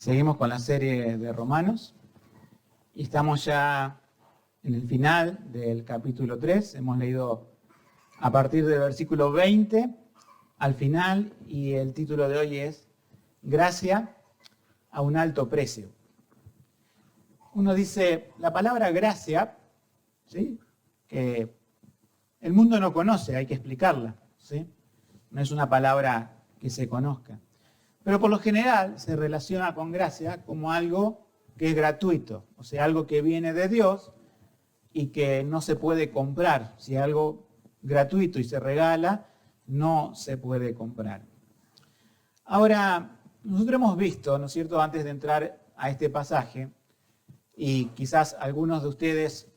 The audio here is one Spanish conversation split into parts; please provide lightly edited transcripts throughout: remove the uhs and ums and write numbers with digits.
Seguimos con la serie de Romanos y estamos ya en el final del capítulo 3. Hemos leído a partir del versículo 20 al final y el título de hoy es Gracia a un alto precio. Uno dice, la palabra gracia, ¿sí?, que el mundo no conoce, hay que explicarla, ¿sí? No es una palabra que se conozca. Pero por lo general se relaciona con gracia como algo que es gratuito, o sea, algo que viene de Dios y que no se puede comprar. Si es algo gratuito y se regala, no se puede comprar. Ahora, nosotros hemos visto, ¿no es cierto?, antes de entrar a este pasaje, y quizás algunos de ustedes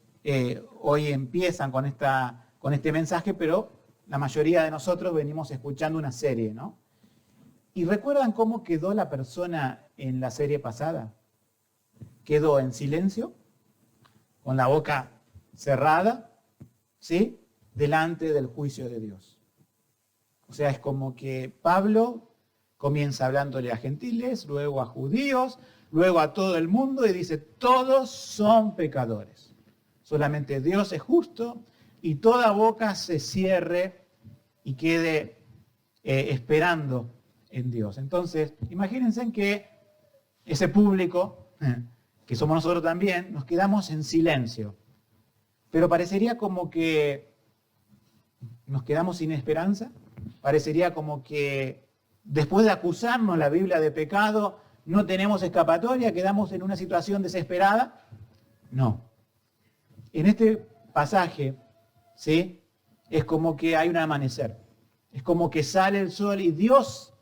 hoy empiezan con este mensaje, pero la mayoría de nosotros venimos escuchando una serie, ¿no? ¿Y recuerdan cómo quedó la persona en la serie pasada? Quedó en silencio, con la boca cerrada, ¿sí?, delante del juicio de Dios. O sea, es como que Pablo comienza hablándole a gentiles, luego a judíos, luego a todo el mundo y dice, todos son pecadores. Solamente Dios es justo y toda boca se cierre y quede esperando en Dios. Entonces, imagínense en que ese público, que somos nosotros también, nos quedamos en silencio. Pero parecería como que nos quedamos sin esperanza. Parecería como que después de acusarnos la Biblia de pecado, no tenemos escapatoria, quedamos en una situación desesperada. No. En este pasaje, ¿sí?, es como que hay un amanecer. Es como que sale el sol y Dios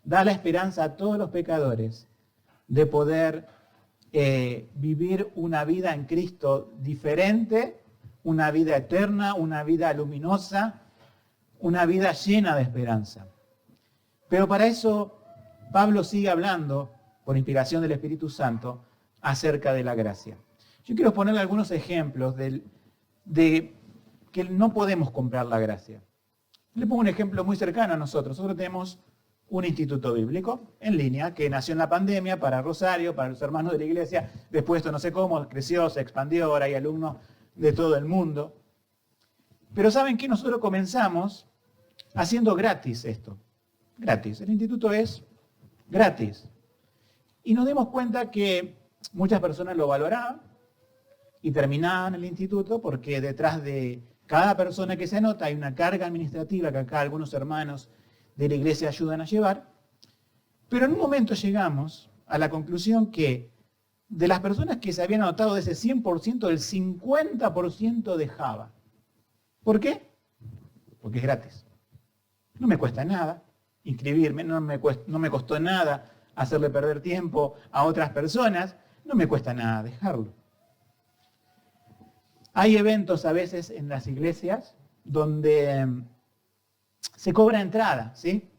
da la esperanza a todos los pecadores de poder vivir una vida en Cristo diferente, una vida eterna, una vida luminosa, una vida llena de esperanza. Pero para eso Pablo sigue hablando, por inspiración del Espíritu Santo, acerca de la gracia. Yo quiero ponerle algunos ejemplos de que no podemos comprar la gracia. Le pongo un ejemplo muy cercano a nosotros. Nosotros tenemos un instituto bíblico en línea que nació en la pandemia para Rosario, para los hermanos de la iglesia. Después esto no sé cómo, creció, se expandió, ahora hay alumnos de todo el mundo. Pero ¿saben qué? Nosotros comenzamos haciendo gratis esto. Gratis. El instituto es gratis. Y nos dimos cuenta que muchas personas lo valoraban y terminaban el instituto porque detrás de cada persona que se anota hay una carga administrativa que acá algunos hermanos de la iglesia ayudan a llevar. Pero en un momento llegamos a la conclusión que de las personas que se habían anotado de ese 100%, el 50% dejaba. ¿Por qué? Porque es gratis. No me cuesta nada inscribirme, no me costó nada hacerle perder tiempo a otras personas, no me cuesta nada dejarlo. Hay eventos a veces en las iglesias donde se cobra entrada, ¿sí?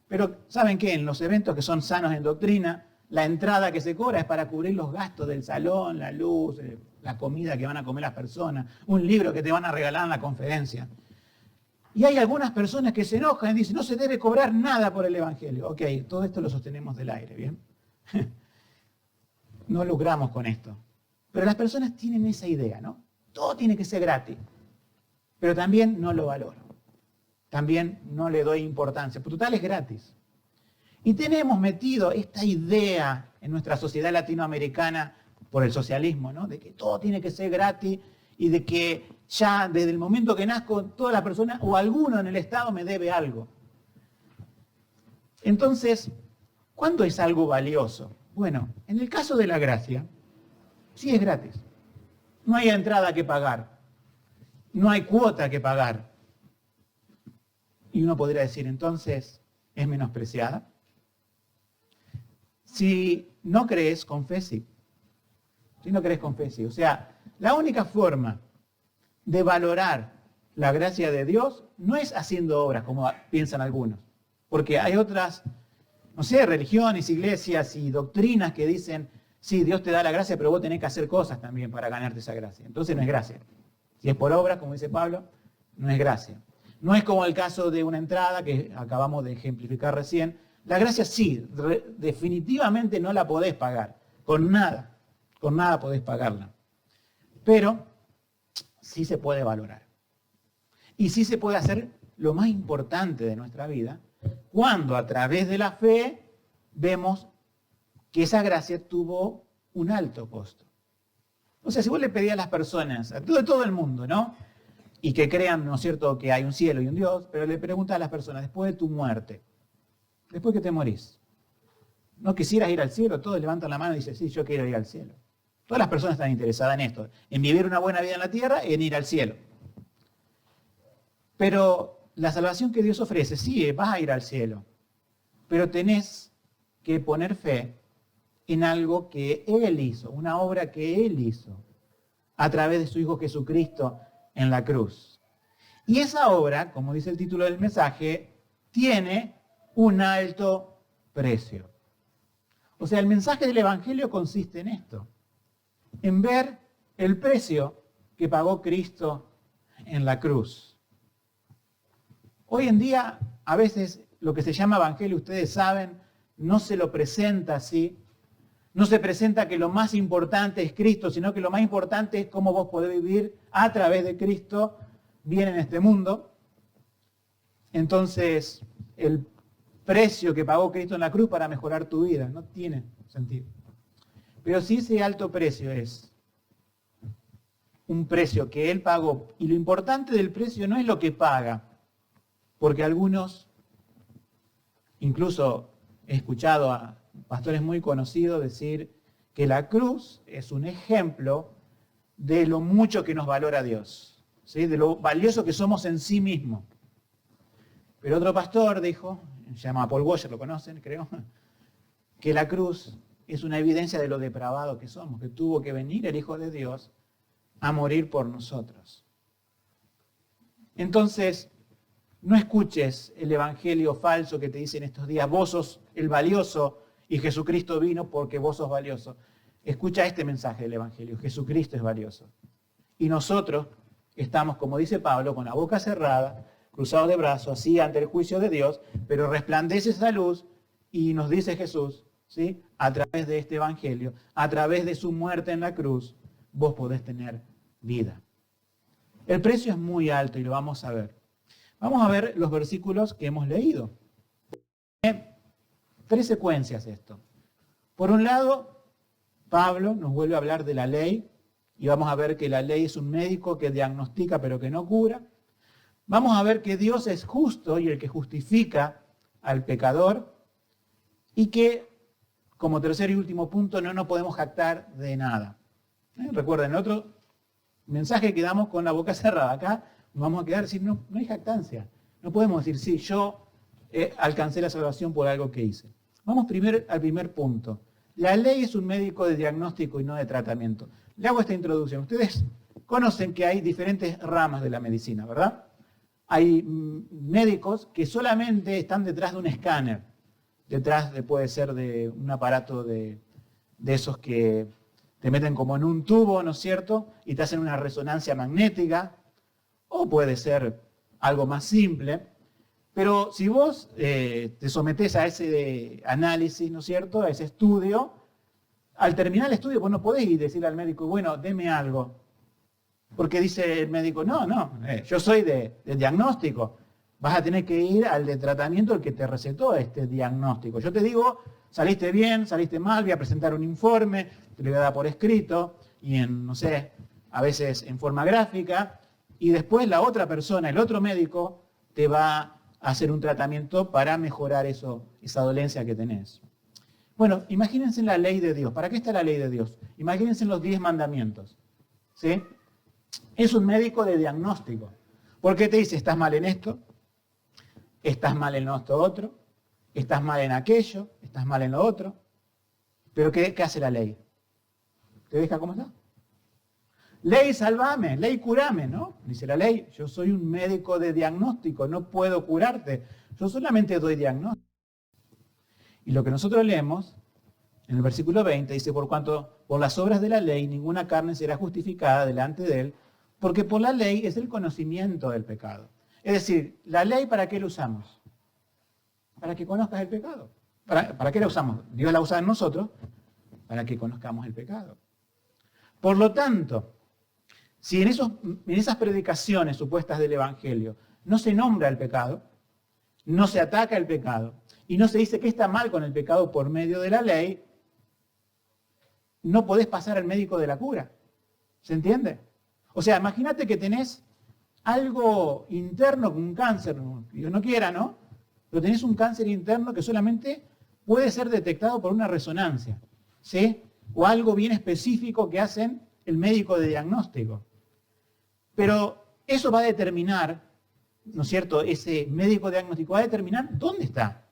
Pero ¿saben qué? En los eventos que son sanos en doctrina, la entrada que se cobra es para cubrir los gastos del salón, la luz, la comida que van a comer las personas, un libro que te van a regalar en la conferencia. Y hay algunas personas que se enojan y dicen, no se debe cobrar nada por el Evangelio. Ok, todo esto lo sostenemos del aire, ¿bien? No lucramos con esto. Pero las personas tienen esa idea, ¿no? Todo tiene que ser gratis. Pero también no lo valoro. También no le doy importancia. Pero total es gratis. Y tenemos metido esta idea en nuestra sociedad latinoamericana por el socialismo, ¿no? De que todo tiene que ser gratis y de que ya desde el momento que nazco toda la persona o alguno en el Estado me debe algo. Entonces, ¿cuándo es algo valioso? Bueno, en el caso de la gracia, sí es gratis. No hay entrada que pagar. No hay cuota que pagar. Y uno podría decir, entonces, ¿es menospreciada? Si no crees, confesi. Si no crees, confesi. O sea, la única forma de valorar la gracia de Dios no es haciendo obras, como piensan algunos. Porque hay otras, no sé, religiones, iglesias y doctrinas que dicen, sí, Dios te da la gracia, pero vos tenés que hacer cosas también para ganarte esa gracia. Entonces no es gracia. Si es por obras, como dice Pablo, no es gracia. No es como el caso de una entrada que acabamos de ejemplificar recién, La gracia sí, definitivamente no la podés pagar. Con nada podés pagarla. Pero sí se puede valorar. Y sí se puede hacer lo más importante de nuestra vida, cuando a través de la fe vemos que esa gracia tuvo un alto costo. O sea, si vos le pedís a las personas, a todo el mundo, ¿no? Y que crean, ¿no es cierto?, que hay un cielo y un Dios, pero le preguntas a las personas, después de tu muerte, después que te morís, ¿no quisieras ir al cielo? Todos levantan la mano y dicen, sí, yo quiero ir al cielo. Todas las personas están interesadas en esto, en vivir una buena vida en la tierra y en ir al cielo. Pero la salvación que Dios ofrece, sí, vas a ir al cielo, pero tenés que poner fe en algo que Él hizo, una obra que Él hizo, a través de su Hijo Jesucristo en la cruz. Y esa obra, como dice el título del mensaje, tiene un alto precio. O sea, el mensaje del Evangelio consiste en esto, en ver el precio que pagó Cristo en la cruz. Hoy en día, a veces, lo que se llama Evangelio, ustedes saben, no se lo presenta así. No se presenta que lo más importante es Cristo, sino que lo más importante es cómo vos podés vivir a través de Cristo bien en este mundo. Entonces, el precio que pagó Cristo en la cruz para mejorar tu vida no tiene sentido. Pero sí ese alto precio es un precio que Él pagó. Y lo importante del precio no es lo que paga, porque algunos, incluso he escuchado a pastores muy conocidos decir que la cruz es un ejemplo de lo mucho que nos valora Dios, ¿sí? De lo valioso que somos en sí mismo. Pero otro pastor dijo, se llama Paul Washer, lo conocen, creo, que la cruz es una evidencia de lo depravado que somos, que tuvo que venir el Hijo de Dios a morir por nosotros. Entonces, no escuches el evangelio falso que te dice en estos días, vos sos el valioso y Jesucristo vino porque vos sos valioso. Escucha este mensaje del evangelio, Jesucristo es valioso. Y nosotros estamos, como dice Pablo, con la boca cerrada, cruzados de brazos, así ante el juicio de Dios, pero resplandece esa luz y nos dice Jesús, ¿sí? A través de este evangelio, a través de su muerte en la cruz, vos podés tener vida. El precio es muy alto y lo vamos a ver. Vamos a ver los versículos que hemos leído. Tres secuencias esto. Por un lado, Pablo nos vuelve a hablar de la ley y vamos a ver que la ley es un médico que diagnostica pero que no cura. Vamos a ver que Dios es justo y el que justifica al pecador y que, como tercer y último punto, no nos podemos jactar de nada. Recuerden, el otro mensaje que damos con la boca cerrada. Acá nos vamos a quedar sin no hay jactancia. No podemos decir, sí, yo alcancé la salvación por algo que hice. Vamos primero al primer punto. La ley es un médico de diagnóstico y no de tratamiento. Le hago esta introducción. Ustedes conocen que hay diferentes ramas de la medicina, ¿verdad? Hay médicos que solamente están detrás de un escáner, detrás puede ser de un aparato de esos que te meten como en un tubo, ¿no es cierto? Y te hacen una resonancia magnética, o puede ser algo más simple. Pero si vos te sometés a ese análisis, ¿no es cierto?, a ese estudio, al terminar el estudio vos no podés ir y decirle al médico, bueno, deme algo. Porque dice el médico, no, yo soy de diagnóstico. Vas a tener que ir al de tratamiento, el que te recetó este diagnóstico. Yo te digo, saliste bien, saliste mal, voy a presentar un informe, te lo voy a dar por escrito, y a veces en forma gráfica, y después la otra persona, el otro médico, te va a hacer un tratamiento para mejorar esa dolencia que tenés. Bueno, imagínense la ley de Dios. ¿Para qué está la ley de Dios? Imagínense los 10 mandamientos. ¿Sí? Es un médico de diagnóstico. Porque te dice, estás mal en esto, estás mal en esto otro, estás mal en aquello, estás mal en lo otro. Pero ¿qué hace la ley? ¿Te deja cómo está? Ley, salvame, ley, curame, ¿no? Dice la ley, yo soy un médico de diagnóstico, no puedo curarte, yo solamente doy diagnóstico. Y lo que nosotros leemos, en el versículo 20, dice, por cuanto por las obras de la ley ninguna carne será justificada delante de él, porque por la ley es el conocimiento del pecado. Es decir, la ley, ¿para qué la usamos? Para que conozcas el pecado. ¿Para qué la usamos? Dios la usa en nosotros para que conozcamos el pecado. Por lo tanto, si en esas predicaciones supuestas del Evangelio no se nombra el pecado, no se ataca el pecado, y no se dice que está mal con el pecado por medio de la ley, no podés pasar al médico de la cura. ¿Se entiende? O sea, imagínate que tenés algo interno, un cáncer, Dios no quiera, ¿no? Pero tenés un cáncer interno que solamente puede ser detectado por una resonancia, ¿sí? O algo bien específico que hacen el médico de diagnóstico. Pero eso va a determinar, ¿no es cierto? Ese médico diagnóstico va a determinar dónde está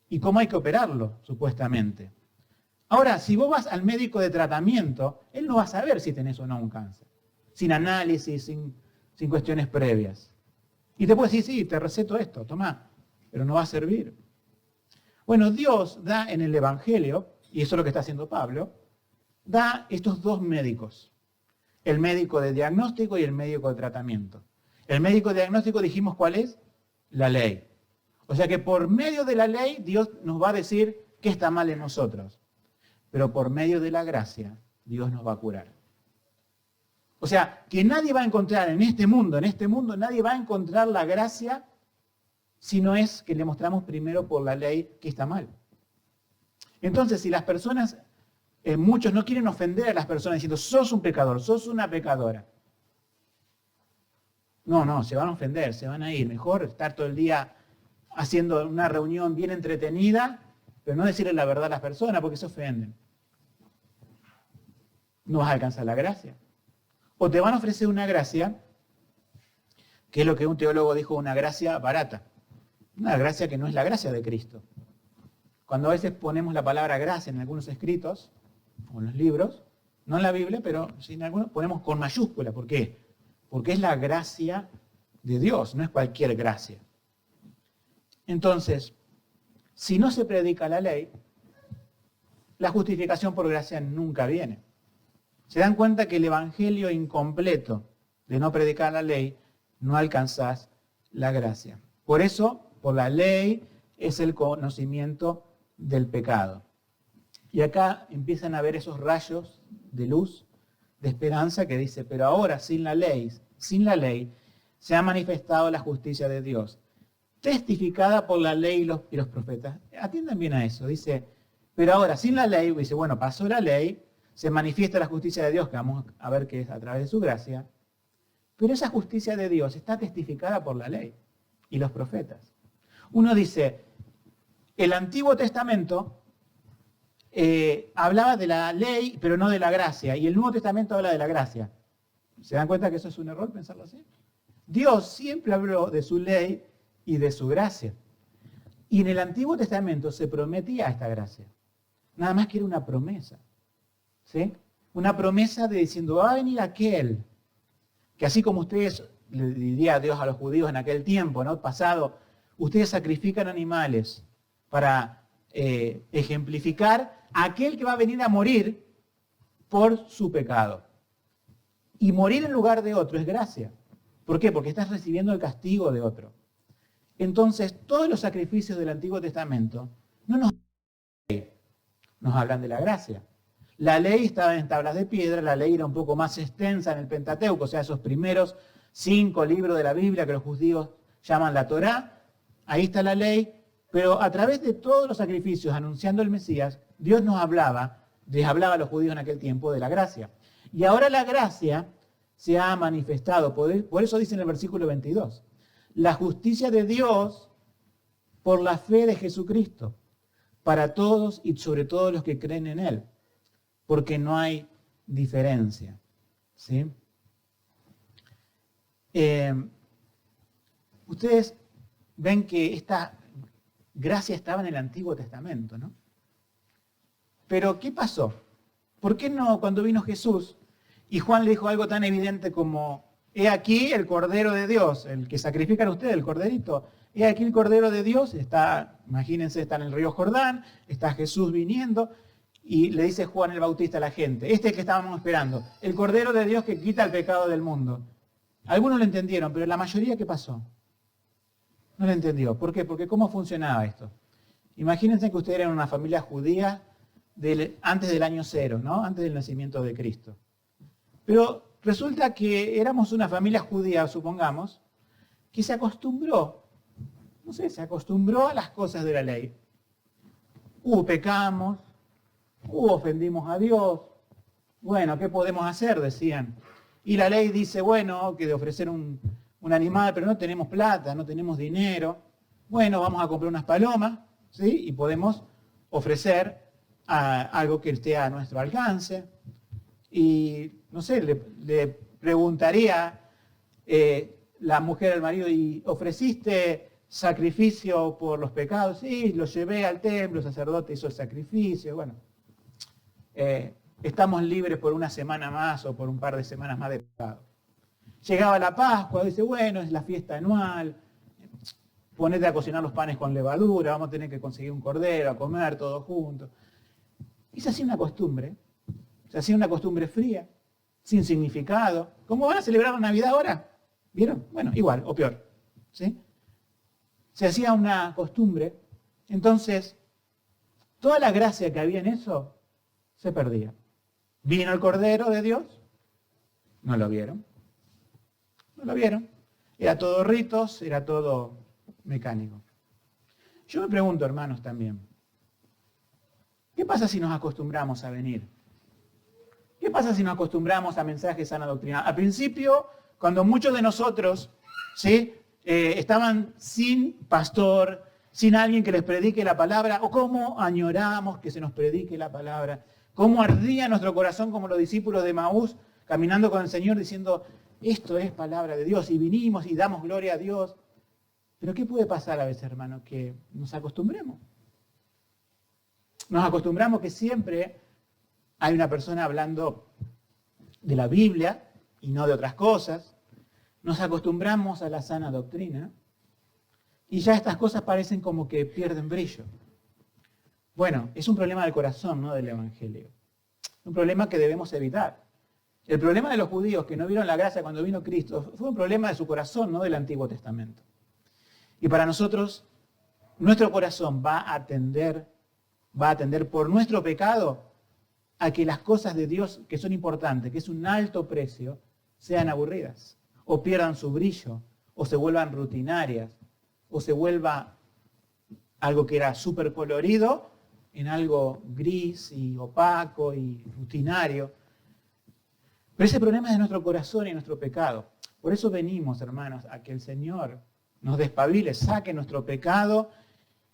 y cómo hay que operarlo, supuestamente. Ahora, si vos vas al médico de tratamiento, él no va a saber si tenés o no un cáncer, sin análisis, sin cuestiones previas. Y te puede decir, sí, te receto esto, tomá, pero no va a servir. Bueno, Dios da en el Evangelio, y eso es lo que está haciendo Pablo, da estos dos médicos, el médico de diagnóstico y el médico de tratamiento. El médico de diagnóstico dijimos cuál es, la ley. O sea que por medio de la ley Dios nos va a decir qué está mal en nosotros. Pero por medio de la gracia Dios nos va a curar. O sea, que nadie va a encontrar en este mundo nadie va a encontrar la gracia si no es que le mostramos primero por la ley que está mal. Entonces, si las personas, muchos no quieren ofender a las personas diciendo, sos un pecador, sos una pecadora. No, se van a ofender, se van a ir. Mejor estar todo el día haciendo una reunión bien entretenida, pero no decirle la verdad a las personas porque se ofenden. No vas a alcanzar la gracia. O te van a ofrecer una gracia, que es lo que un teólogo dijo, una gracia barata. Una gracia que no es la gracia de Cristo. Cuando a veces ponemos la palabra gracia en algunos escritos, o en los libros, no en la Biblia, pero sí en algunos, ponemos con mayúscula. ¿Por qué? Porque es la gracia de Dios, no es cualquier gracia. Entonces, si no se predica la ley, la justificación por gracia nunca viene. Se dan cuenta que el evangelio incompleto de no predicar la ley, no alcanzás la gracia. Por eso, por la ley, es el conocimiento del pecado. Y acá empiezan a ver esos rayos de luz, de esperanza, que dice, pero ahora sin la ley, se ha manifestado la justicia de Dios, testificada por la ley y los profetas. Atiendan bien a eso, dice, pero ahora sin la ley, dice, bueno, pasó la ley, se manifiesta la justicia de Dios, que vamos a ver que es a través de su gracia, pero esa justicia de Dios está testificada por la ley y los profetas. Uno dice, el Antiguo Testamento hablaba de la ley, pero no de la gracia, y el Nuevo Testamento habla de la gracia. ¿Se dan cuenta que eso es un error pensarlo así? Dios siempre habló de su ley y de su gracia. Y en el Antiguo Testamento se prometía esta gracia. Nada más que era una promesa. ¿Sí? Una promesa de diciendo, va a venir aquel, que así como ustedes, le diría a Dios a los judíos en aquel tiempo, ¿no? Pasado, ustedes sacrifican animales para ejemplificar a aquel que va a venir a morir por su pecado. Y morir en lugar de otro es gracia. ¿Por qué? Porque estás recibiendo el castigo de otro. Entonces, todos los sacrificios del Antiguo Testamento no nos hablan de la gracia. La ley estaba en tablas de piedra, la ley era un poco más extensa en el Pentateuco, o sea, esos primeros 5 libros de la Biblia que los judíos llaman la Torá, ahí está la ley, pero a través de todos los sacrificios anunciando el Mesías, Dios les hablaba a los judíos en aquel tiempo de la gracia. Y ahora la gracia se ha manifestado, por eso dice en el versículo 22, la justicia de Dios por la fe de Jesucristo, para todos y sobre todo los que creen en Él, porque no hay diferencia. ¿Sí? Ustedes ven que esta gracia estaba en el Antiguo Testamento, ¿no? Pero, ¿qué pasó? ¿Por qué no cuando vino Jesús y Juan le dijo algo tan evidente como, he aquí el Cordero de Dios, el que sacrifican ustedes, el Corderito, he aquí el Cordero de Dios, imagínense, está en el río Jordán, está Jesús viniendo, y le dice Juan el Bautista a la gente, este es el que estábamos esperando, el Cordero de Dios que quita el pecado del mundo. Algunos lo entendieron, pero la mayoría, ¿qué pasó? No lo entendió. ¿Por qué? Porque ¿cómo funcionaba esto? Imagínense que ustedes eran una familia judía antes del año 0, ¿no? Antes del nacimiento de Cristo. Pero resulta que éramos una familia judía, supongamos, que se acostumbró a las cosas de la ley. Pecamos, ofendimos a Dios. Bueno, ¿qué podemos hacer? Decían. Y la ley dice, bueno, que de ofrecer un animal, pero no tenemos plata, no tenemos dinero. Bueno, vamos a comprar unas palomas, ¿sí? Y podemos ofrecer algo que esté a nuestro alcance. Y, no sé, le preguntaría la mujer al marido, ¿y ofreciste sacrificio por los pecados? Sí, lo llevé al templo, el sacerdote hizo el sacrificio. Bueno, estamos libres por una semana más o por un par de semanas más de pecado. Llegaba la Pascua, dice, bueno, es la fiesta anual, ponete a cocinar los panes con levadura, vamos a tener que conseguir un cordero, a comer todos juntos. Y se hacía una costumbre fría, sin significado. ¿Cómo van a celebrar la Navidad ahora? ¿Vieron? Bueno, igual o peor. ¿Sí? Se hacía una costumbre. Entonces, toda la gracia que había en eso se perdía. Vino el Cordero de Dios, no lo vieron. No lo vieron. Era todo ritos, era todo mecánico. Yo me pregunto, hermanos, también, ¿qué pasa si nos acostumbramos a venir? ¿Qué pasa si nos acostumbramos a mensajes sana doctrina? Al principio, cuando muchos de nosotros, ¿sí? Estaban sin pastor, sin alguien que les predique la palabra, o cómo añoramos que se nos predique la palabra, cómo ardía nuestro corazón como los discípulos de Maús, caminando con el Señor diciendo, esto es palabra de Dios, y vinimos y damos gloria a Dios. Pero ¿qué puede pasar a veces, hermano? Que nos acostumbremos. Nos acostumbramos que siempre hay una persona hablando de la Biblia y no de otras cosas. Nos acostumbramos a la sana doctrina y ya estas cosas parecen como que pierden brillo. Bueno, es un problema del corazón, no del Evangelio. Un problema que debemos evitar. El problema de los judíos que no vieron la gracia cuando vino Cristo fue un problema de su corazón, no del Antiguo Testamento. Y para nosotros, nuestro corazón va a tender por nuestro pecado a que las cosas de Dios que son importantes, que es un alto precio, sean aburridas, o pierdan su brillo, o se vuelvan rutinarias, o se vuelva algo que era súper colorido en algo gris y opaco y rutinario. Pero ese problema es de nuestro corazón y nuestro pecado. Por eso venimos, hermanos, a que el Señor nos despabile, saque nuestro pecado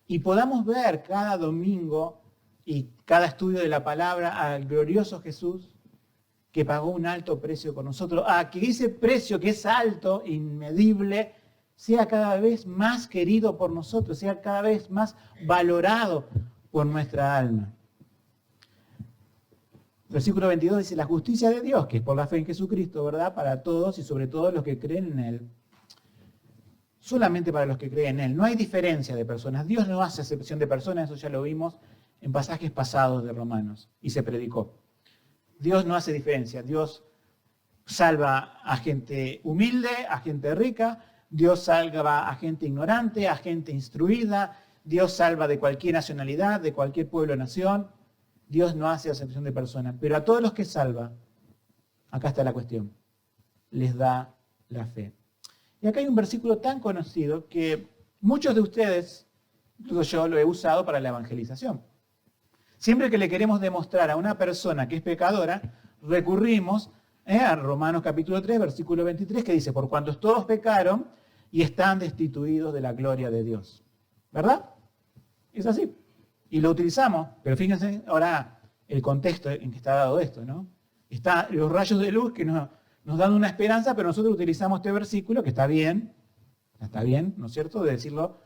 y podamos ver cada domingo y cada estudio de la palabra al glorioso Jesús que pagó un alto precio con nosotros, a que ese precio que es alto, inmedible, sea cada vez más querido por nosotros, sea cada vez más valorado por nuestra alma. Versículo 22 dice, la justicia de Dios, que es por la fe en Jesucristo, ¿verdad? Para todos y sobre todo los que creen en Él. Solamente para los que creen en Él. No hay diferencia de personas. Dios no hace acepción de personas, eso ya lo vimos en pasajes pasados de Romanos y se predicó. Dios no hace diferencia. Dios salva a gente humilde, a gente rica. Dios salva a gente ignorante, a gente instruida. Dios salva de cualquier nacionalidad, de cualquier pueblo o nación. Dios no hace acepción de personas. Pero a todos los que salva, acá está la cuestión, les da la fe. Y acá hay un versículo tan conocido que muchos de ustedes, incluso yo lo he usado para la evangelización. Siempre que le queremos demostrar a una persona que es pecadora, recurrimos a Romanos capítulo 3, versículo 23, que dice, por cuanto todos pecaron y están destituidos de la gloria de Dios. ¿Verdad? Es así. Y lo utilizamos, pero fíjense ahora el contexto en que está dado esto, ¿no? Está los rayos de luz que nos dan una esperanza, pero nosotros utilizamos este versículo, que está bien, ¿no es cierto?, de decirlo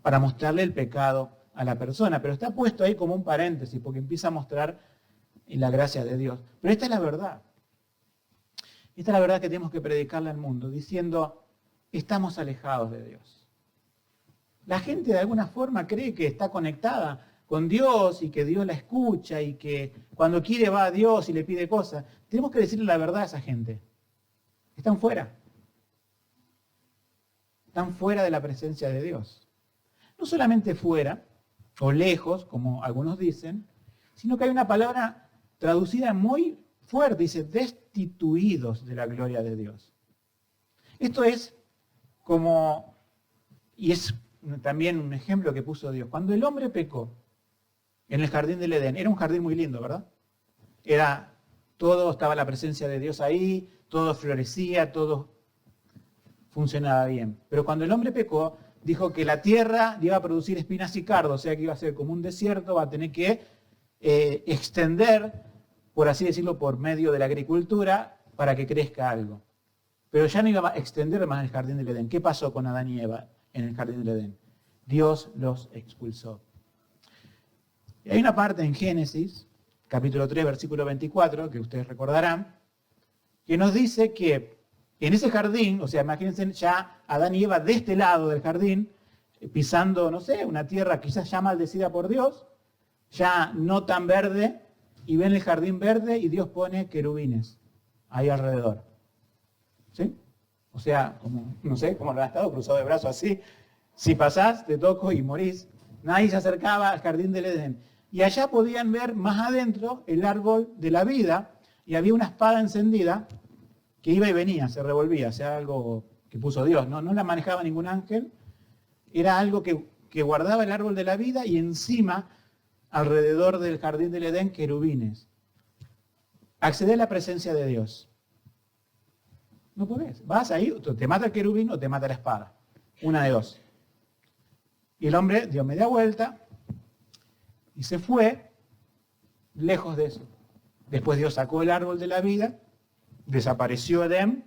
para mostrarle el pecado a la persona, pero está puesto ahí como un paréntesis, porque empieza a mostrar la gracia de Dios. Pero esta es la verdad. Esta es la verdad que tenemos que predicarle al mundo, diciendo, estamos alejados de Dios. La gente de alguna forma cree que está conectada con Dios y que Dios la escucha y que cuando quiere va a Dios y le pide cosas. Tenemos que decirle la verdad a esa gente. Están fuera. Están fuera de la presencia de Dios. No solamente fuera, o lejos, como algunos dicen, sino que hay una palabra traducida muy fuerte, dice, destituidos de la gloria de Dios. Esto es como, y es también un ejemplo que puso Dios, cuando el hombre pecó en el jardín del Edén, era un jardín muy lindo, ¿verdad? Estaba la presencia de Dios ahí, todo florecía, todo funcionaba bien. Pero cuando el hombre pecó, dijo que la tierra iba a producir espinas y cardos, o sea que iba a ser como un desierto, va a tener que extender, por así decirlo, por medio de la agricultura para que crezca algo. Pero ya no iba a extender más el jardín del Edén. ¿Qué pasó con Adán y Eva en el jardín del Edén? Dios los expulsó. Y hay una parte en Génesis, capítulo 3, versículo 24, que ustedes recordarán, que nos dice que en ese jardín, o sea, imagínense ya Adán y Eva de este lado del jardín, pisando, no sé, una tierra quizás ya maldecida por Dios, ya no tan verde, y ven el jardín verde y Dios pone querubines ahí alrededor. ¿Sí? O sea, como, no sé cómo lo han estado, cruzado de brazos así. Si pasás, te toco y morís. Nadie se acercaba al jardín del Edén. Y allá podían ver más adentro el árbol de la vida y había una espada encendida que iba y venía, se revolvía, o sea, algo que puso Dios. No la manejaba ningún ángel, era algo que guardaba el árbol de la vida y encima, alrededor del jardín del Edén, querubines. Acceder a la presencia de Dios. No podés. Vas ahí, te mata el querubín o te mata la espada. Una de dos. Y el hombre dio media vuelta y se fue lejos de eso. Después Dios sacó el árbol de la vida, desapareció Edén,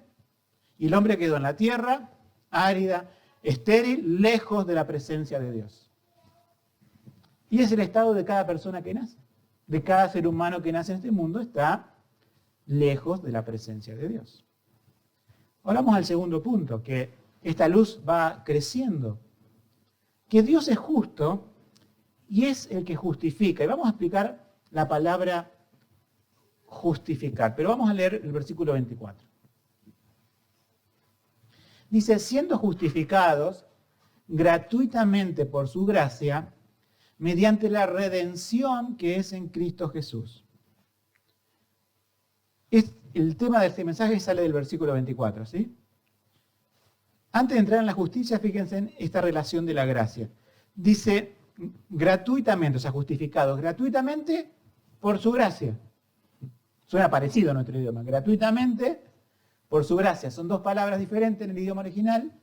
y el hombre quedó en la tierra, árida, estéril, lejos de la presencia de Dios. Y es el estado de cada persona que nace. De cada ser humano que nace en este mundo está lejos de la presencia de Dios. Ahora vamos al segundo punto, que esta luz va creciendo. Que Dios es justo y es el que justifica. Y vamos a explicar la palabra justificar, pero vamos a leer el versículo 24. Dice, siendo justificados gratuitamente por su gracia, mediante la redención que es en Cristo Jesús. El tema de este mensaje sale del versículo 24, ¿sí? Antes de entrar en la justicia, fíjense en esta relación de la gracia. Dice, gratuitamente, o sea, justificados gratuitamente por su gracia. Suena parecido a nuestro idioma. Gratuitamente por su gracia. Son dos palabras diferentes en el idioma original,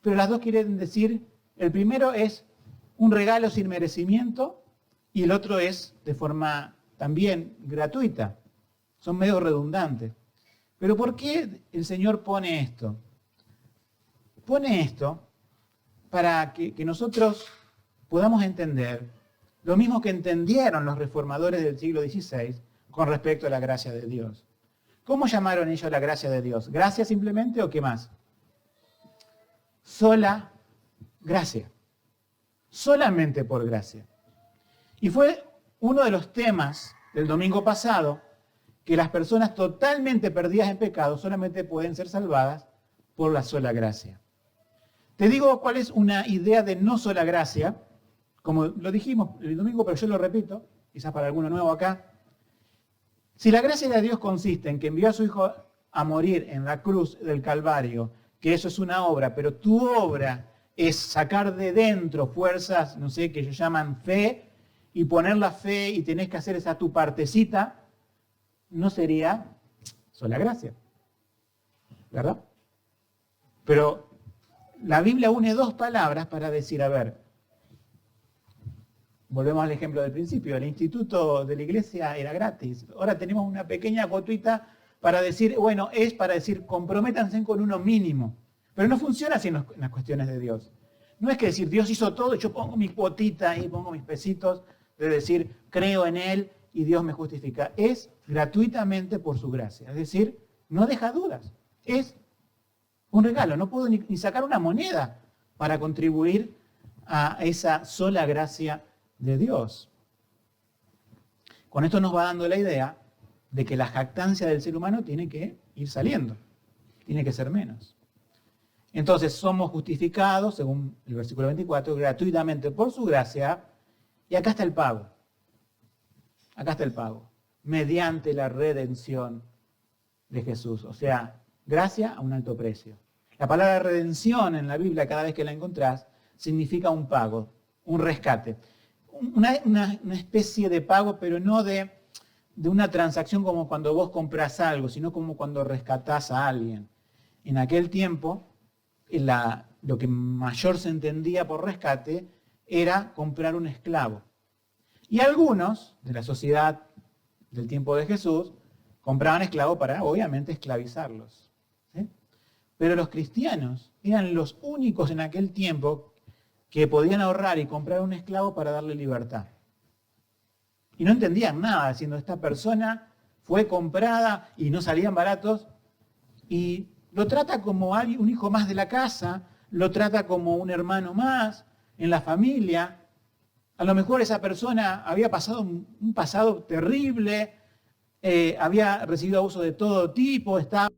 pero las dos quieren decir, el primero es un regalo sin merecimiento y el otro es de forma también gratuita. Son medio redundantes. Pero ¿por qué el Señor pone esto? Pone esto para que nosotros podamos entender lo mismo que entendieron los reformadores del siglo XVI con respecto a la gracia de Dios. ¿Cómo llamaron ellos la gracia de Dios? ¿Gracia simplemente o qué más? Sola gracia. Solamente por gracia. Y fue uno de los temas del domingo pasado que las personas totalmente perdidas en pecado solamente pueden ser salvadas por la sola gracia. Te digo cuál es una idea de no sola gracia, como lo dijimos el domingo, pero yo lo repito, quizás para alguno nuevo acá. Si la gracia de Dios consiste en que envió a su Hijo a morir en la cruz del Calvario, que eso es una obra, pero tu obra es sacar de dentro fuerzas, no sé, que ellos llaman fe, y poner la fe y tenés que hacer esa tu partecita, no sería sola gracia, ¿verdad? Pero la Biblia une dos palabras para decir, a ver, volvemos al ejemplo del principio, el instituto de la iglesia era gratis, ahora tenemos una pequeña cuotita para decir, bueno, es para decir, comprométanse con uno mínimo, pero no funciona así en las cuestiones de Dios. No es que decir, Dios hizo todo y yo pongo mi cuotita y pongo mis pesitos de decir, creo en Él y Dios me justifica. Es gratuitamente por su gracia. Es decir, no deja dudas. Es un regalo. No puedo ni sacar una moneda para contribuir a esa sola gracia de Dios. Con esto nos va dando la idea de que la jactancia del ser humano tiene que ir saliendo. Tiene que ser menos. Entonces somos justificados, según el versículo 24, gratuitamente por su gracia, Y acá está el pago. Acá está el pago. Mediante la redención de Jesús. O sea, gracia a un alto precio. La palabra redención en la Biblia, cada vez que la encontrás, significa un pago, un rescate. Una especie de pago, pero no de una transacción como cuando vos comprás algo, sino como cuando rescatás a alguien. En aquel tiempo, lo que mayor se entendía por rescate era comprar un esclavo. Y algunos de la sociedad del tiempo de Jesús compraban esclavos para, obviamente, esclavizarlos. ¿Sí? Pero los cristianos eran los únicos en aquel tiempo que podían ahorrar y comprar un esclavo para darle libertad. Y no entendían nada, diciendo, esta persona fue comprada y no salían baratos, y lo trata como un hijo más de la casa, lo trata como un hermano más en la familia. A lo mejor esa persona había pasado un pasado terrible, había recibido abuso de todo tipo, estaba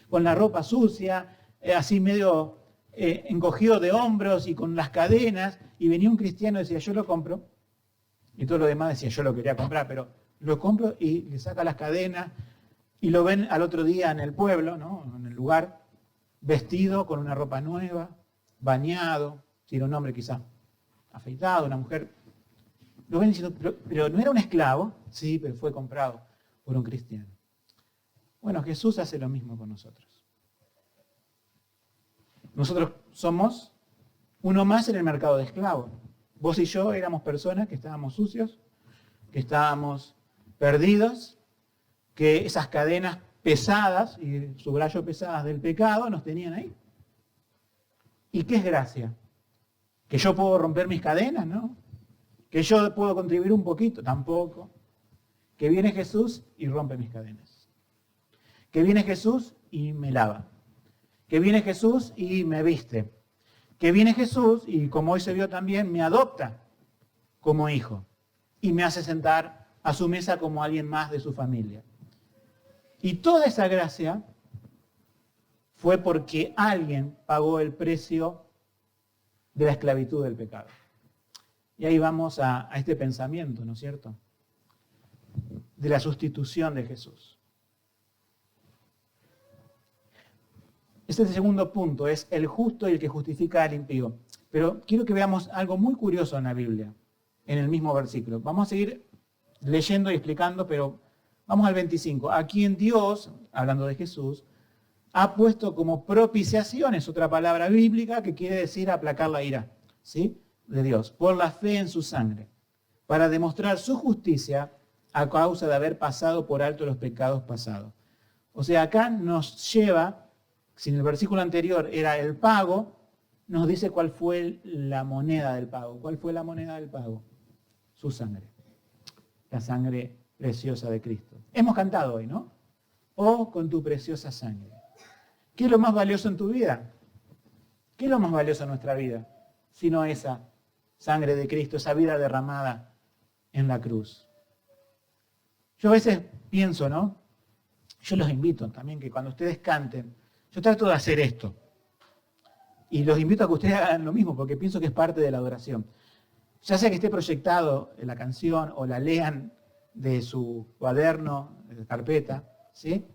con la ropa sucia, así medio encogido de hombros y con las cadenas, y venía un cristiano y decía, yo lo compro, y todo lo demás decía, yo lo quería comprar, pero lo compro, y le saca las cadenas, y lo ven al otro día en el pueblo, ¿no? En el lugar, vestido con una ropa nueva, bañado, si era un hombre quizás afeitado, una mujer. Lo ven diciendo, pero no era un esclavo, sí, pero fue comprado por un cristiano. Bueno, Jesús hace lo mismo con nosotros. Nosotros somos uno más en el mercado de esclavos. Vos y yo éramos personas que estábamos sucios, que estábamos perdidos, que esas cadenas pesadas y subrayo pesadas del pecado nos tenían ahí. ¿Y qué es gracia? ¿Que yo puedo romper mis cadenas? No. ¿Que yo puedo contribuir un poquito? Tampoco. Que viene Jesús y rompe mis cadenas. Que viene Jesús y me lava. Que viene Jesús y me viste. Que viene Jesús y, como hoy se vio también, me adopta como hijo y me hace sentar a su mesa como alguien más de su familia. Y toda esa gracia fue porque alguien pagó el precio de la esclavitud del pecado. Y ahí vamos a este pensamiento, ¿no es cierto? De la sustitución de Jesús. Este es el segundo punto, es el justo y el que justifica al impío. Pero quiero que veamos algo muy curioso en la Biblia, en el mismo versículo. Vamos a seguir leyendo y explicando, pero vamos al 25. A quien Dios, hablando de Jesús, ha puesto como propiciación, es otra palabra bíblica que quiere decir aplacar la ira, ¿sí? De Dios, por la fe en su sangre, para demostrar su justicia a causa de haber pasado por alto los pecados pasados. O sea, acá nos lleva, si en el versículo anterior era el pago, nos dice cuál fue la moneda del pago. ¿Cuál fue la moneda del pago? Su sangre. La sangre preciosa de Cristo. Hemos cantado hoy, ¿no? Oh, con tu preciosa sangre. ¿Qué es lo más valioso en tu vida? ¿Qué es lo más valioso en nuestra vida? Sino esa sangre de Cristo, esa vida derramada en la cruz. Yo a veces pienso, ¿no? Yo los invito también que cuando ustedes canten, yo trato de hacer esto. Y los invito a que ustedes hagan lo mismo, porque pienso que es parte de la adoración. Ya sea que esté proyectado en la canción o la lean de su cuaderno, de carpeta, ¿sí?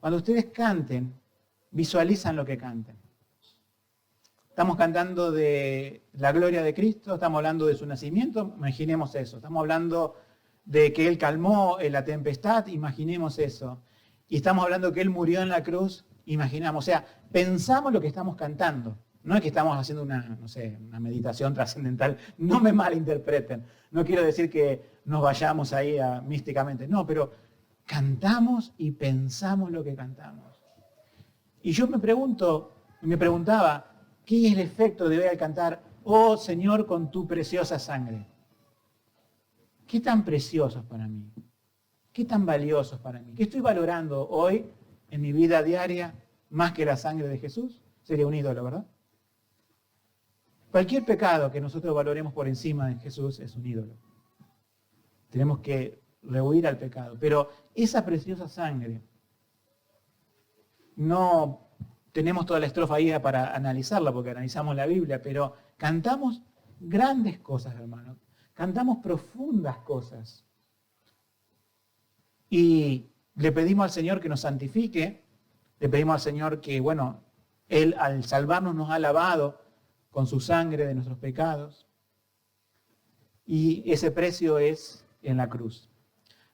Cuando ustedes canten, visualizan lo que canten. Estamos cantando de la gloria de Cristo, estamos hablando de su nacimiento, imaginemos eso. Estamos hablando de que Él calmó la tempestad, imaginemos eso. Y estamos hablando que Él murió en la cruz, imaginamos. O sea, pensamos lo que estamos cantando. No es que estamos haciendo una meditación trascendental. No me malinterpreten. No quiero decir que nos vayamos ahí místicamente. No, pero cantamos y pensamos lo que cantamos. Y yo me preguntaba, ¿qué es el efecto de hoy al cantar, oh Señor, con tu preciosa sangre? ¿Qué tan preciosos para mí? ¿Qué tan valiosos para mí? ¿Qué estoy valorando hoy en mi vida diaria más que la sangre de Jesús? Sería un ídolo, ¿verdad? Cualquier pecado que nosotros valoremos por encima de Jesús es un ídolo. Tenemos que rehuir al pecado. Pero esa preciosa sangre, no tenemos toda la estrofa ahí para analizarla, porque analizamos la Biblia, pero cantamos grandes cosas, hermano. cantamos profundas cosas. Y le pedimos al Señor que nos santifique, le pedimos al Señor que, bueno, Él al salvarnos nos ha lavado con su sangre de nuestros pecados. Y ese precio es en la cruz.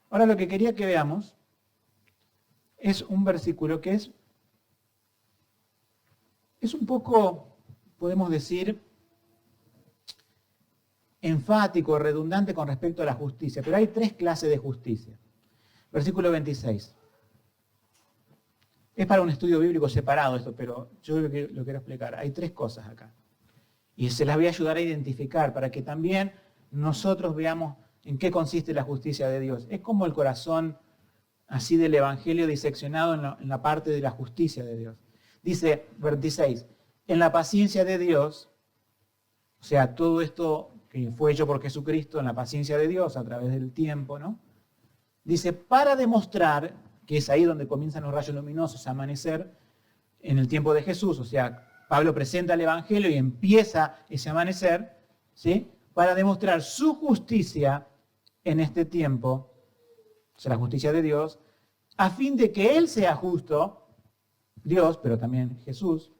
Ahora lo que quería que veamos es un versículo que es un poco, podemos decir, enfático, redundante con respecto a la justicia. Pero hay tres clases de justicia. Versículo 26. Es para un estudio bíblico separado esto, pero yo lo quiero explicar. Hay tres cosas acá. Y se las voy a ayudar a identificar para que también nosotros veamos en qué consiste la justicia de Dios. Es como el corazón así del Evangelio diseccionado en la parte de la justicia de Dios. Dice, 26, en la paciencia de Dios, o sea, todo esto que fue hecho por Jesucristo en la paciencia de Dios a través del tiempo, ¿no? Dice, para demostrar, que es ahí donde comienzan los rayos luminosos a amanecer, en el tiempo de Jesús, o sea, Pablo presenta el Evangelio y empieza ese amanecer, ¿sí? Para demostrar su justicia en este tiempo, o sea, la justicia de Dios, a fin de que Él sea justo, Dios, pero también Jesús,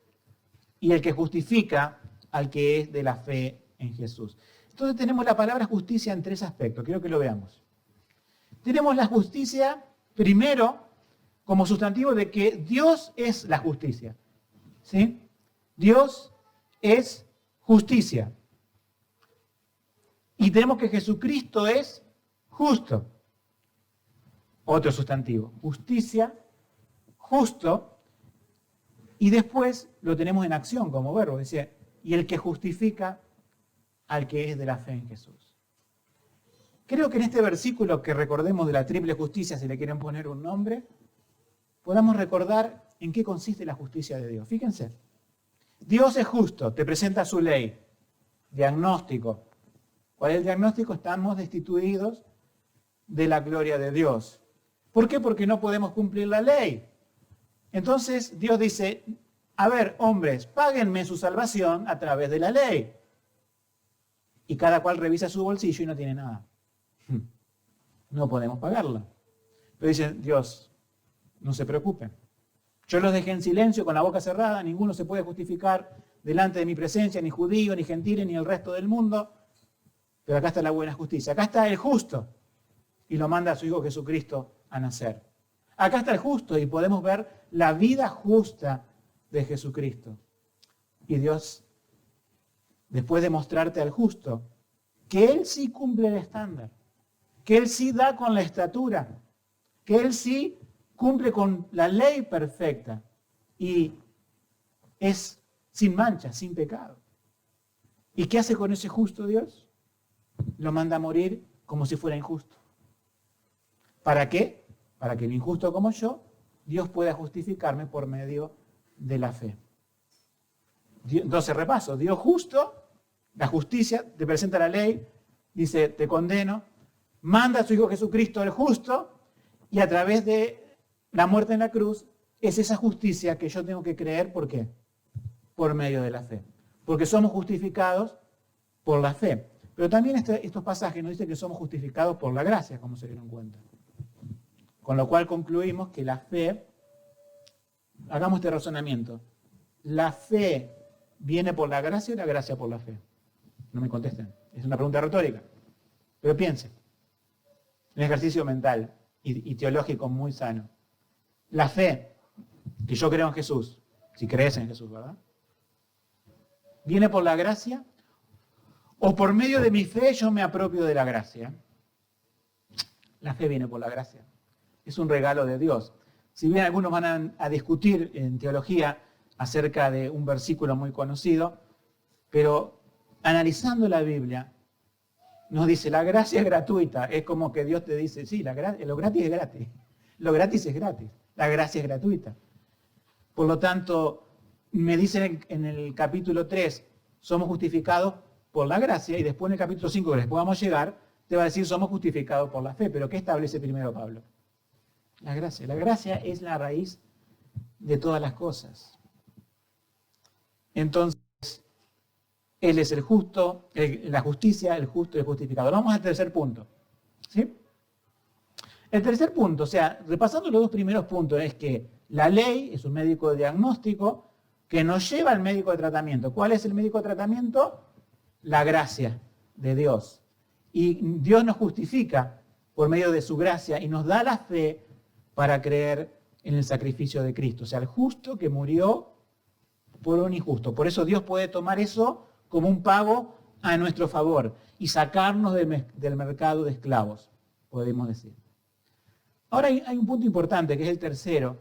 y el que justifica al que es de la fe en Jesús. Entonces tenemos la palabra justicia en tres aspectos, quiero que lo veamos. Tenemos la justicia, primero, como sustantivo de que Dios es la justicia. ¿Sí? Dios es justicia. Y tenemos que Jesucristo es justo. Otro sustantivo. Justicia, justo. Y después lo tenemos en acción como verbo. Dice, y el que justifica al que es de la fe en Jesús. Creo que en este versículo que recordemos de la triple justicia, si le quieren poner un nombre, podamos recordar en qué consiste la justicia de Dios. Fíjense, Dios es justo, te presenta su ley, diagnóstico. ¿Cuál es el diagnóstico? Estamos destituidos de la gloria de Dios. ¿Por qué? Porque no podemos cumplir la ley. Entonces Dios dice, a ver, hombres, páguenme su salvación a través de la ley. Y cada cual revisa su bolsillo y no tiene nada. No podemos pagarla. Pero dice Dios, no se preocupen. Yo los dejé en silencio, con la boca cerrada, ninguno se puede justificar delante de mi presencia, ni judío, ni gentil, ni el resto del mundo. Pero acá está la buena justicia. Acá está el justo. Y lo manda a su Hijo Jesucristo a nacer. Acá está el justo y podemos ver la vida justa de Jesucristo. Y Dios, después de mostrarte al justo, que Él sí cumple el estándar, que Él sí da con la estatura, que Él sí cumple con la ley perfecta y es sin mancha, sin pecado. ¿Y qué hace con ese justo Dios? Lo manda a morir como si fuera injusto. ¿Para qué? Para que el injusto como yo, Dios pueda justificarme por medio de la fe. Entonces repaso, Dios justo, la justicia, te presenta la ley, dice, te condeno, manda a su Hijo Jesucristo el justo, y a través de la muerte en la cruz, es esa justicia que yo tengo que creer, ¿por qué? Por medio de la fe. Porque somos justificados por la fe. Pero también estos pasajes nos dicen que somos justificados por la gracia, como se dieron cuenta. Con lo cual concluimos que la fe, hagamos este razonamiento, ¿la fe viene por la gracia o la gracia por la fe? No me contesten, es una pregunta retórica. Pero piensen, un ejercicio mental y teológico muy sano. La fe, que yo creo en Jesús, si crees en Jesús, ¿verdad? ¿Viene por la gracia? ¿O por medio de mi fe yo me apropio de la gracia? La fe viene por la gracia. Es un regalo de Dios. Si bien algunos van a discutir en teología acerca de un versículo muy conocido, pero analizando la Biblia, nos dice, la gracia es gratuita. Es como que Dios te dice, sí, lo gratis es gratis. Lo gratis es gratis. La gracia es gratuita. Por lo tanto, me dicen en el capítulo 3, somos justificados por la gracia, y después en el capítulo 5, que después vamos a llegar, te va a decir, somos justificados por la fe. Pero ¿qué establece primero Pablo? La gracia. La gracia es la raíz de todas las cosas. Entonces, Él es el justo, la justicia, el justo y el justificador. Vamos al tercer punto. ¿Sí? El tercer punto, o sea, repasando los dos primeros puntos, es que la ley es un médico de diagnóstico que nos lleva al médico de tratamiento. ¿Cuál es el médico de tratamiento? La gracia de Dios. Y Dios nos justifica por medio de su gracia y nos da la fe para creer en el sacrificio de Cristo. O sea, el justo que murió por un injusto. Por eso Dios puede tomar eso como un pago a nuestro favor y sacarnos del mercado de esclavos, podemos decir. Ahora hay un punto importante, que es el tercero,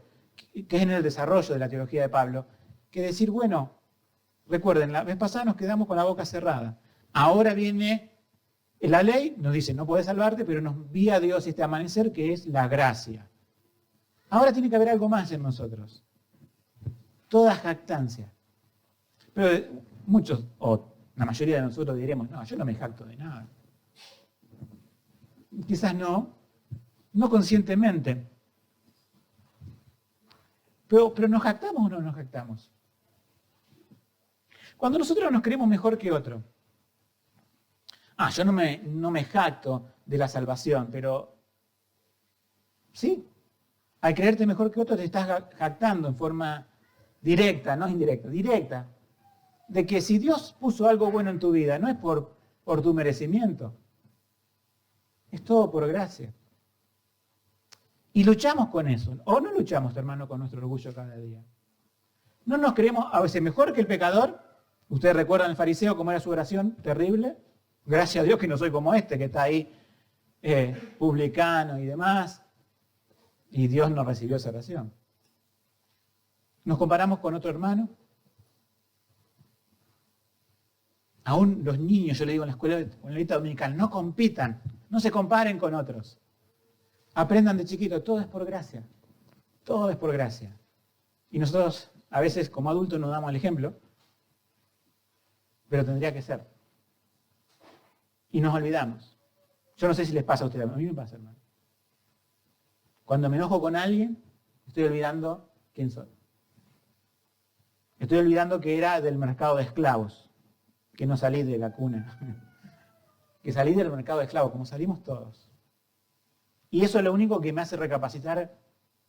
que es en el desarrollo de la teología de Pablo, que decir, bueno, recuerden, la vez pasada nos quedamos con la boca cerrada. Ahora viene la ley, nos dice, no podés salvarte, pero nos envía a Dios este amanecer, que es la gracia. Ahora tiene que haber algo más en nosotros. Toda jactancia. Pero muchos, o la mayoría de nosotros diremos, no, yo no me jacto de nada. Quizás no conscientemente. Pero ¿nos jactamos o no nos jactamos? Cuando nosotros nos creemos mejor que otro. Yo no me jacto de la salvación, pero sí, al creerte mejor que otro te estás jactando en forma directa, no indirecta, directa, de que si Dios puso algo bueno en tu vida, no es por tu merecimiento, es todo por gracia. Y luchamos con eso, o no luchamos, hermano, con nuestro orgullo cada día. No nos creemos a veces mejor que el pecador. Ustedes recuerdan al fariseo cómo era su oración terrible. Gracias a Dios que no soy como este, que está ahí publicano y demás. Y Dios no recibió esa oración. Nos comparamos con otro hermano. Aún los niños, yo le digo en la escuela dominical, no compitan, no se comparen con otros. Aprendan de chiquito, todo es por gracia. Todo es por gracia. Y nosotros a veces como adultos nos damos el ejemplo, pero tendría que ser. Y nos olvidamos. Yo no sé si les pasa a ustedes, a mí me pasa, hermano. Cuando me enojo con alguien, estoy olvidando quién soy. Estoy olvidando que era del mercado de esclavos, que no salí de la cuna, que salí del mercado de esclavos, como salimos todos. Y eso es lo único que me hace recapacitar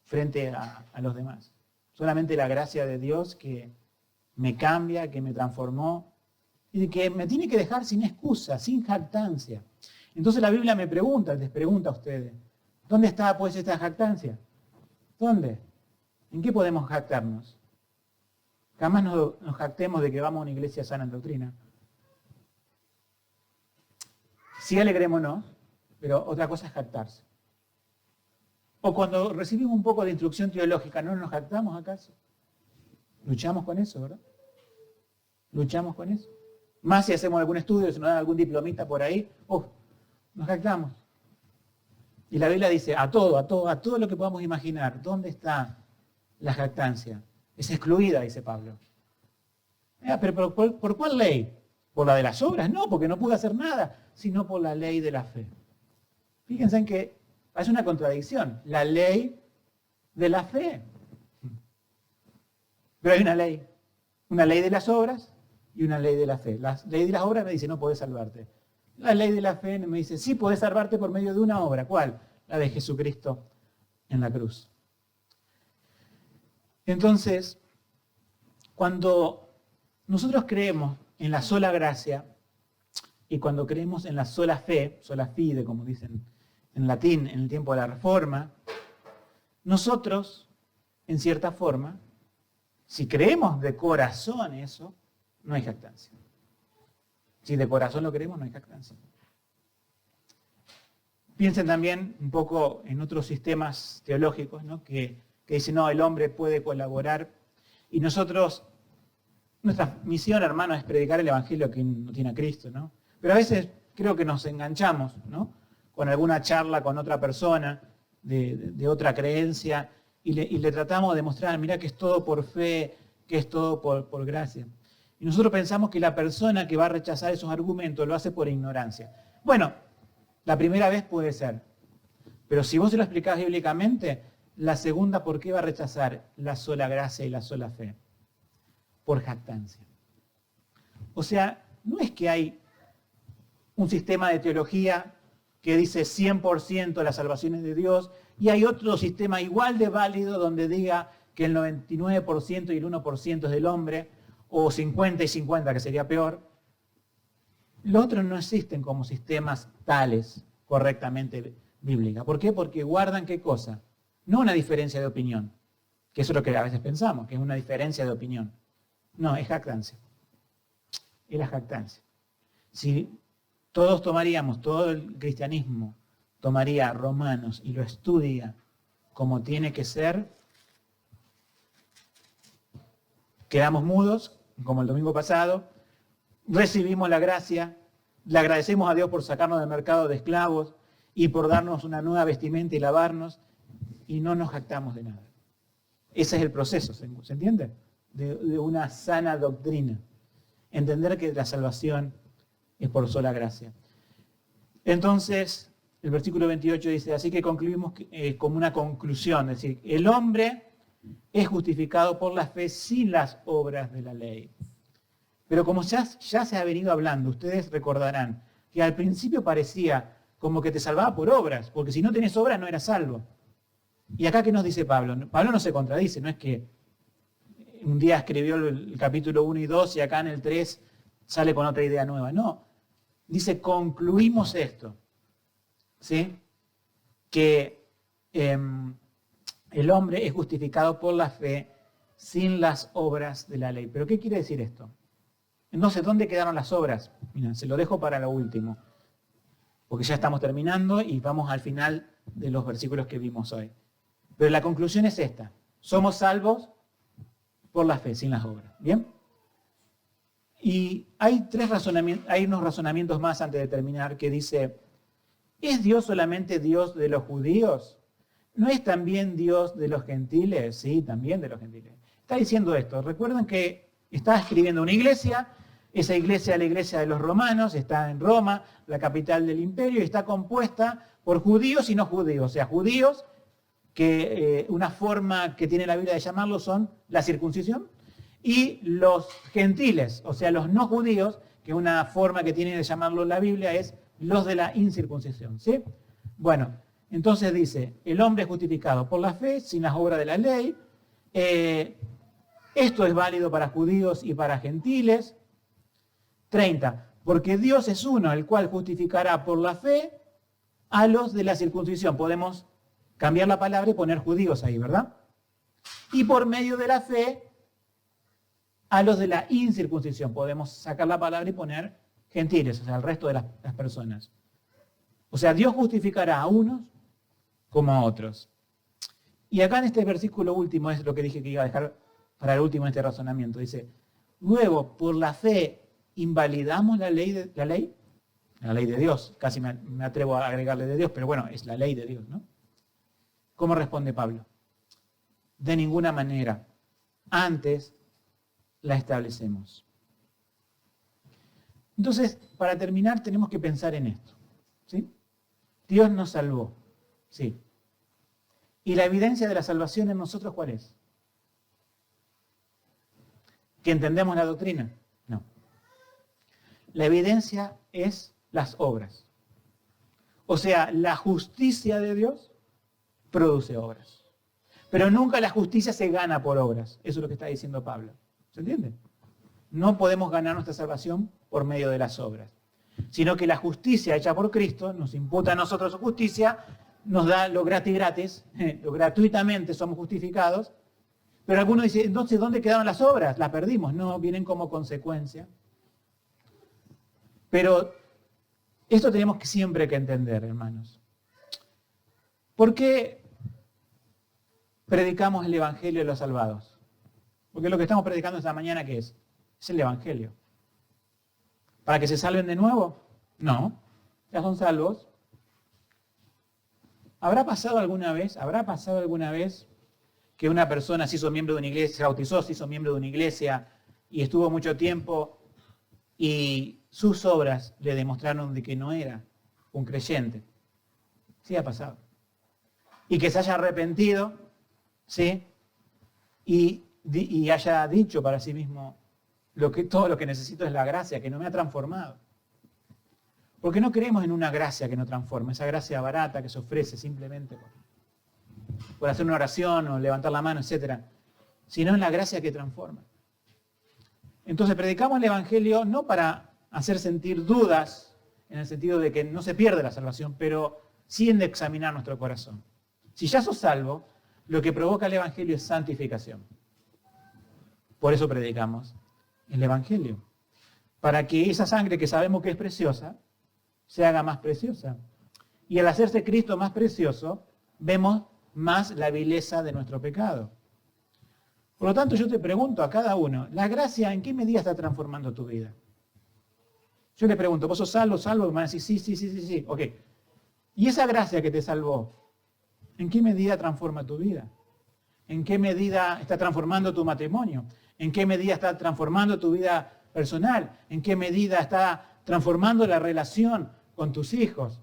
frente a los demás. Solamente la gracia de Dios que me cambia, que me transformó y que me tiene que dejar sin excusa, sin jactancia. Entonces la Biblia les pregunta a ustedes, ¿dónde está pues esta jactancia? ¿Dónde? ¿En qué podemos jactarnos? Jamás nos jactemos de que vamos a una iglesia sana en doctrina. Sí alegrémonos, pero otra cosa es jactarse. O cuando recibimos un poco de instrucción teológica, ¿no nos jactamos acaso? Luchamos con eso, ¿verdad? Luchamos con eso. Más si hacemos algún estudio, si nos dan algún diplomita por ahí, nos jactamos. Y la Biblia dice, a todo lo que podamos imaginar, ¿dónde está la jactancia? Es excluida, dice Pablo. Pero ¿por cuál ley? ¿Por la de las obras? No, porque no pude hacer nada, sino por la ley de la fe. Fíjense en que es una contradicción, la ley de la fe. Pero hay una ley de las obras y una ley de la fe. La ley de las obras me dice, no podés salvarte. La ley de la fe me dice, sí podés salvarte por medio de una obra. ¿Cuál? La de Jesucristo en la cruz. Entonces, cuando nosotros creemos en la sola gracia y cuando creemos en la sola fe, sola fide, como dicen en latín en el tiempo de la Reforma, nosotros, en cierta forma, si creemos de corazón eso, no hay jactancia. Si de corazón lo creemos, no hay jactancia. Piensen también un poco en otros sistemas teológicos, ¿no? que dicen, no, el hombre puede colaborar. Y nosotros, nuestra misión, hermano, es predicar el Evangelio que no tiene a Cristo, ¿no? Pero a veces creo que nos enganchamos, ¿no? Con alguna charla con otra persona de otra creencia y le tratamos de mostrar, mirá que es todo por fe, que es todo por gracia. Y nosotros pensamos que la persona que va a rechazar esos argumentos lo hace por ignorancia. Bueno, la primera vez puede ser, pero si vos se lo explicás bíblicamente, la segunda, ¿por qué va a rechazar la sola gracia y la sola fe? Por jactancia. O sea, no es que hay un sistema de teología que dice 100% la salvación es de Dios, y hay otro sistema igual de válido donde diga que el 99% y el 1% es del hombre, o 50 y 50, que sería peor. Los otros no existen como sistemas tales correctamente bíblicos. ¿Por qué? Porque guardan ¿qué cosa? No una diferencia de opinión, que eso es lo que a veces pensamos, que es una diferencia de opinión. No, es jactancia. Es la jactancia. Si todos tomaríamos, todo el cristianismo tomaría Romanos y lo estudia como tiene que ser, quedamos mudos, como el domingo pasado, recibimos la gracia, le agradecemos a Dios por sacarnos del mercado de esclavos y por darnos una nueva vestimenta y lavarnos, y no nos jactamos de nada. Ese es el proceso, ¿se entiende? De una sana doctrina. Entender que la salvación es por sola gracia. Entonces, el versículo 28 dice, así que concluimos como una conclusión, es decir, el hombre es justificado por la fe sin las obras de la ley. Pero como ya se ha venido hablando, ustedes recordarán que al principio parecía como que te salvaba por obras, porque si no tenés obras no eras salvo. Y acá, ¿qué nos dice Pablo? Pablo no se contradice, no es que un día escribió el capítulo 1 y 2 y acá en el 3 sale con otra idea nueva. No, dice, concluimos esto, ¿sí? Que el hombre es justificado por la fe sin las obras de la ley. ¿Pero qué quiere decir esto? Entonces, ¿dónde quedaron las obras? Mira, se lo dejo para lo último, porque ya estamos terminando y vamos al final de los versículos que vimos hoy. Pero la conclusión es esta. Somos salvos por la fe, sin las obras. ¿Bien? Y hay unos razonamientos más antes de terminar que dice, ¿es Dios solamente Dios de los judíos? ¿No es también Dios de los gentiles? Sí, también de los gentiles. Está diciendo esto. Recuerden que está escribiendo una iglesia. Esa iglesia, la iglesia de los romanos, está en Roma, la capital del imperio, y está compuesta por judíos y no judíos. O sea, judíos, que una forma que tiene la Biblia de llamarlo son la circuncisión, y los gentiles, o sea, los no judíos, que una forma que tiene de llamarlo la Biblia es los de la incircuncisión. ¿Sí? Bueno, entonces dice, el hombre es justificado por la fe, sin las obras de la ley. Esto es válido para judíos y para gentiles. 30. Porque Dios es uno, el cual justificará por la fe a los de la circuncisión. Podemos cambiar la palabra y poner judíos ahí, ¿verdad? Y por medio de la fe a los de la incircuncisión. Podemos sacar la palabra y poner gentiles, o sea, al resto de las personas. O sea, Dios justificará a unos como a otros. Y acá en este versículo último es lo que dije que iba a dejar para el último en este razonamiento. Dice, luego, por la fe, ¿invalidamos la ley de Dios? Casi me atrevo a agregarle de Dios, pero bueno, es la ley de Dios, ¿no? ¿Cómo responde Pablo? De ninguna manera. Antes la establecemos. Entonces, para terminar, tenemos que pensar en esto, ¿sí? Dios nos salvó, sí. ¿Y la evidencia de la salvación en nosotros cuál es? ¿Que entendemos la doctrina? No. La evidencia es las obras. O sea, la justicia de Dios produce obras. Pero nunca la justicia se gana por obras. Eso es lo que está diciendo Pablo. ¿Se entiende? No podemos ganar nuestra salvación por medio de las obras. Sino que la justicia hecha por Cristo nos imputa a nosotros su justicia, nos da lo gratis, lo gratuitamente somos justificados. Pero algunos dicen, entonces, ¿dónde quedaron las obras? Las perdimos. No, vienen como consecuencia. Pero esto tenemos que siempre que entender, hermanos. ¿Por qué predicamos el Evangelio de los salvados? Porque lo que estamos predicando esta mañana, ¿qué es? Es el Evangelio. ¿Para que se salven de nuevo? No, ya son salvos. ¿Habrá pasado alguna vez que una persona se hizo miembro de una iglesia, se bautizó, se hizo miembro de una iglesia y estuvo mucho tiempo y sus obras le demostraron de que no era un creyente? Sí ha pasado. Y que se haya arrepentido, ¿sí? Y haya dicho para sí mismo, todo lo que necesito es la gracia, que no me ha transformado. Porque no creemos en una gracia que no transforma, esa gracia barata que se ofrece simplemente por hacer una oración o levantar la mano, etc. Sino en la gracia que transforma. Entonces predicamos el Evangelio no para hacer sentir dudas, en el sentido de que no se pierde la salvación, pero sí en examinar nuestro corazón. Si ya sos salvo, lo que provoca el Evangelio es santificación. Por eso predicamos el Evangelio. Para que esa sangre que sabemos que es preciosa, se haga más preciosa. Y al hacerse Cristo más precioso, vemos más la vileza de nuestro pecado. Por lo tanto, yo te pregunto a cada uno, ¿la gracia en qué medida está transformando tu vida? Yo le pregunto, ¿vos sos salvo? Y me van a decir, sí, ok. ¿Y esa gracia que te salvó, en qué medida transforma tu vida? ¿En qué medida está transformando tu matrimonio? ¿En qué medida está transformando tu vida personal? ¿En qué medida está transformando la relación con tus hijos?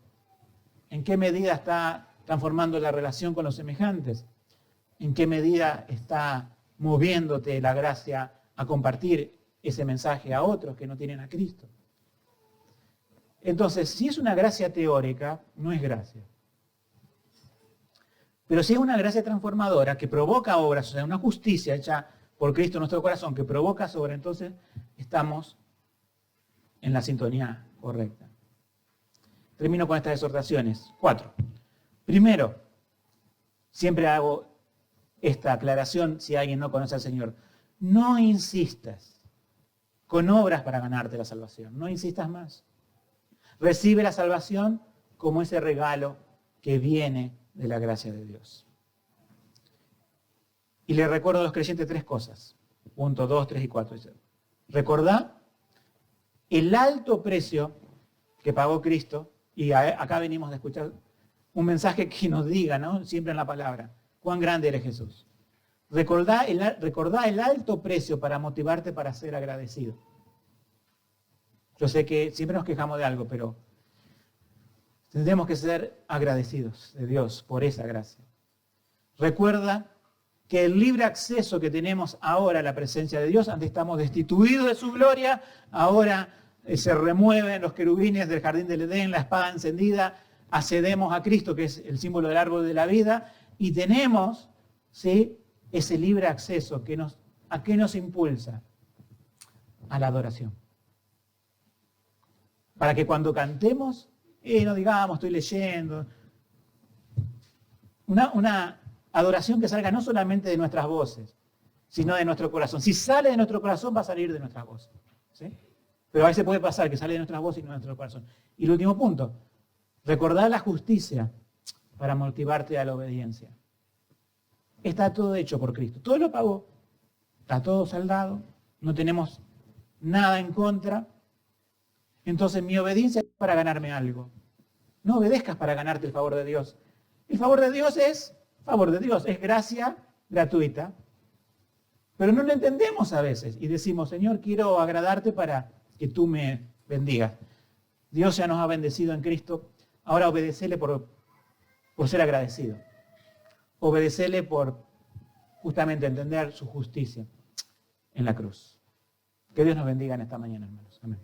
¿En qué medida está transformando la relación con los semejantes? ¿En qué medida está moviéndote la gracia a compartir ese mensaje a otros que no tienen a Cristo? Entonces, si es una gracia teórica, no es gracia. Pero si es una gracia transformadora que provoca obras, o sea, una justicia hecha por Cristo en nuestro corazón, que provoca obras, entonces estamos en la sintonía correcta. Termino con estas exhortaciones. 4. Primero, siempre hago esta aclaración si alguien no conoce al Señor. No insistas con obras para ganarte la salvación. No insistas más. Recibe la salvación como ese regalo que viene de la gracia de Dios. Y le recuerdo a los creyentes 3 cosas. Punto 2, 3 y 4. Recordá el alto precio que pagó Cristo. Y acá venimos de escuchar un mensaje que nos diga, ¿no? Siempre en la palabra, cuán grande eres Jesús. Recordá el alto precio para motivarte para ser agradecido. Yo sé que siempre nos quejamos de algo, pero tendremos que ser agradecidos de Dios por esa gracia. Recuerda que el libre acceso que tenemos ahora a la presencia de Dios, antes estamos destituidos de su gloria, ahora se remueven los querubines del jardín del Edén, la espada encendida, accedemos a Cristo, que es el símbolo del árbol de la vida, y tenemos, ¿sí?, ese libre acceso ¿a qué nos impulsa? A la adoración. Para que cuando cantemos, no digamos, estoy leyendo. Una adoración que salga no solamente de nuestras voces, sino de nuestro corazón. Si sale de nuestro corazón, va a salir de nuestras voces. ¿Sí? Pero a veces puede pasar que sale de nuestras voces y no de nuestro corazón. Y el último punto, recordar la justicia para motivarte a la obediencia. Está todo hecho por Cristo. Todo lo pagó. Está todo saldado. No tenemos nada en contra. Entonces mi obediencia es para ganarme algo. No obedezcas para ganarte el favor de Dios. El favor de Dios es favor de Dios, es gracia gratuita. Pero no lo entendemos a veces y decimos, Señor, quiero agradarte para que tú me bendigas. Dios ya nos ha bendecido en Cristo, ahora obedecele por ser agradecido. Obedecele por justamente entender su justicia en la cruz. Que Dios nos bendiga en esta mañana, hermanos. Amén.